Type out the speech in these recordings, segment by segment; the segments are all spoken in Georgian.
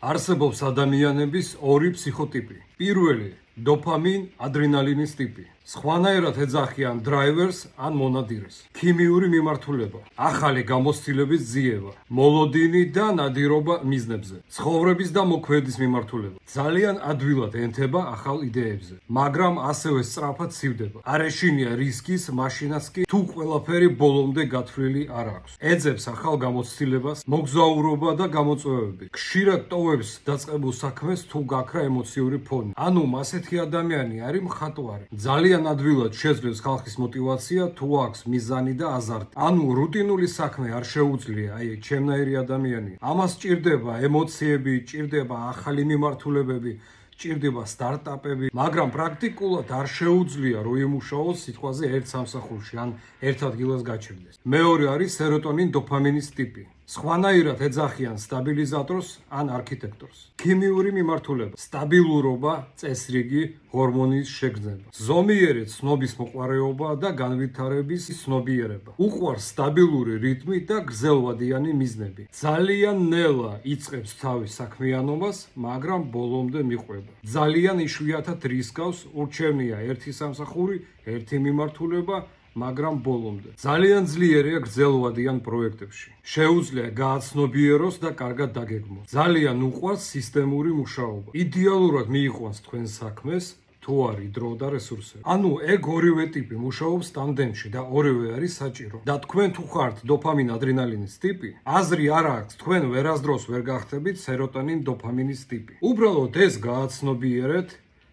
არსებობს ადამიანების ორი ფსიქოტიპი. პირველი დოფამინ ადრენალინის ტიპი. სხვანაირად ეძახიან დრაივერს ან მონადირეს. ქიმიური მიმართულება, ახალი გამოცდილების ძიება, მოლოდინი და ნადირობა მიზნებზე, ცხოვრების და მოქმედის მიმართულება. ძალიან ადვილად ენთება ახალ იდეებზე, მაგრამ ასევე სწრაფად ცივდება. არ ეშინია რისკის მაშინაც კი თუ ყველაფერი ბოლომდე გათვლილი არ აქვს. ეძებს ახალ გამოცდილებას, მოგზაურობა და გამოწვევები. ხშირად ტოვებს დაწყებულ საქმეს თუ გაქრა ემოციური ფონი. ანუ ასეთი ადამიანი არის მხატვარი. ძალიან ადვილად შეძლებს ხალხის მოტივაცია თუ აქვს მიზანი და აზარტი. ანუ რუტინული საქმე არ შეუძლია, ჩემნაირი ადამიანია. ამას ჭირდება ემოციები, ჭირდება ახალი მიმართულებები, ჭირდება სტარტაპები, მაგრამ პრაქტიკულად არ შეუძლია რომ იმუშაოს სიტყვაზე ერთ სამსახურში ან ერთ ადგილას გაჩერდეს. მეორე არის სეროტონინ დოფამინის ტიპი. სხვანაირად ეძახიან სტაბილიზატორს ან არქიტექტორს. ქიმიური მიმართულება, სტაბილურობა, წესრიგი, ჰორმონის შეგრძნება, ზომიერი ცნობის მოყვარეობა და განვითარების ცნობიერება. უყვარს სტაბილური რიტმი და გრძელვადიანი მიზნები. ძალიან ნელა იწყებს თავის საქმიანობას, მაგრამ ბოლომდე მიყვება. ძალიან იშვიათად რისკავს, ურჩევნია ერთი სამსახური, ერთი მიმართულება, მაგრამ ბოლომდე. ძალიან ძლიერია გრძელვადიან პროექტებში. შეუძლია გააცნობიეროს და კარგად დაგეგმოს. ძალიან უყვარს სისტემური მუშაობა. იდეალურად მიიყვანს თქვენ საქმეს, თუ არის დრო და რესურსები. ანუ ეგ ორივე ტიპი მუშაობს ტანდემში და ორივე არის საჭირო. და თქვენ თუ ხართ დოფამინ ადრენალინის ტიპი, აზრი არ აქვს, თქვენ ვერასდროს ვერ გახდებით სეროტონინ დოფამინის ტიპი. უბრალოდ ეს გააცნობიერეთ,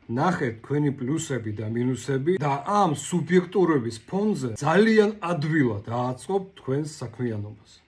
ნახეთ თქვენი პლუსები და მინუსები და ამ სუბიექტურების ფონზე ძალიან ადვილად დააწყობთ თქვენს საქმიანობას.